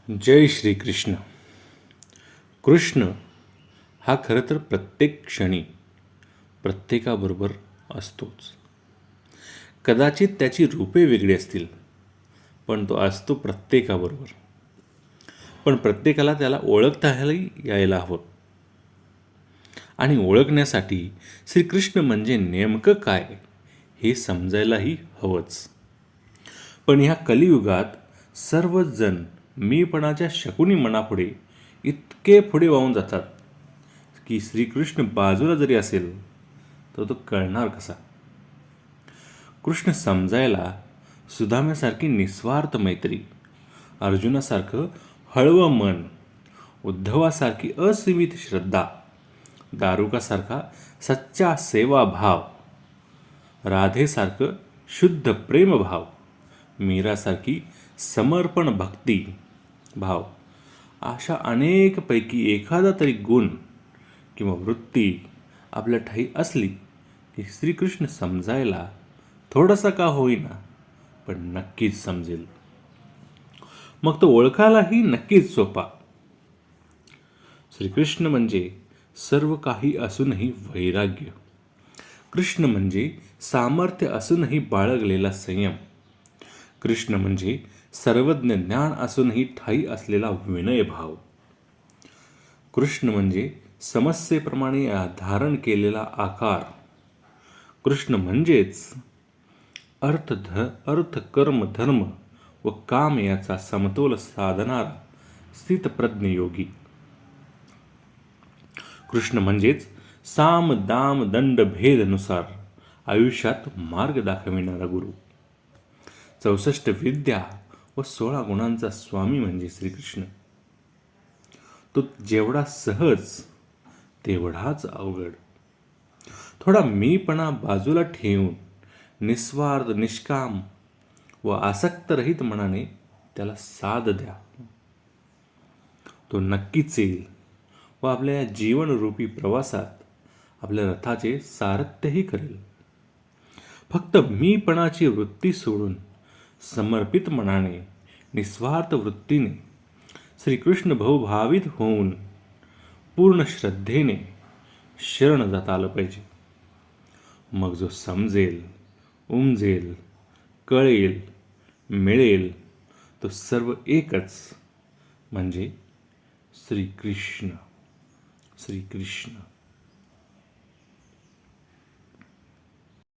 जय श्री कृष्ण. कृष्ण हा खरं तर प्रत्येक क्षणी प्रत्येकाबरोबर असतोच. कदाचित त्याची रूपे वेगळी असतील, पण तो असतो प्रत्येकाबरोबर. पण प्रत्येकाला त्याला ओळखताही यायला हवं. आणि ओळखण्यासाठी श्रीकृष्ण म्हणजे नेमकं काय हे समजायलाही हवंच. पण ह्या कलियुगात सर्वच जण मीपणाच्या शकुनी मनापुढे इतके पुढे वाहून जातात की श्रीकृष्ण बाजूला जरी असेल तर तो कळणार कसा. कृष्ण समजायला सुदाम्यासारखी निस्वार्थ मैत्री, अर्जुनासारखं हळवं मन, उद्धवासारखी असीमित श्रद्धा, दारुकासारखा सच्चा सेवाभाव, राधेसारखं शुद्ध प्रेमभाव, मीरासारखी समर्पण भक्ती भाव, अशा अनेकपैकी एखादा तरी गुण किंवा वृत्ती आपल्या ठाई असली की श्रीकृष्ण समजायला थोडासा का होईना पण नक्कीच समजेल. मग तो ओळखायलाही नक्कीच सोपा. श्रीकृष्ण म्हणजे सर्व काही असूनही वैराग्य. कृष्ण म्हणजे सामर्थ्य असूनही बाळगलेला संयम. कृष्ण म्हणजे सर्वज्ञ ज्ञान असूनही ठाई असलेला विनयभाव. कृष्ण म्हणजे समस्येप्रमाणे धारण केलेला आकार. कृष्ण म्हणजेच अर्थ कर्म धर्म व काम याचा समतोल साधणारा स्थितप्रज्ञ योगी. कृष्ण म्हणजेच साम दाम दंड भेदनुसार आयुष्यात मार्ग दाखविणारा गुरु. 64 विद्या व 16 गुणांचा स्वामी म्हणजे श्रीकृष्ण. तो जेवढा सहज तेवढाच अवघड. थोडा मीपणा बाजूला ठेवून निस्वार्थ निष्काम व आसक्तरहित मनाने त्याला साथ द्या. तो नक्कीच येईल व आपल्या जीवनरूपी प्रवासात आपल्या रथाचे सारथ्यही करेल. फक्त मीपणाची वृत्ती सोडून समर्पित मनाने निस्वार्थ वृत्तीने श्रीकृष्ण भावभावित होऊन पूर्ण श्रद्धेने शरण जाता आलं पाहिजे. मग जो समजेल, उमजेल, कळेल, मिळेल तो सर्व एकच म्हणजे श्रीकृष्ण. श्रीकृष्ण.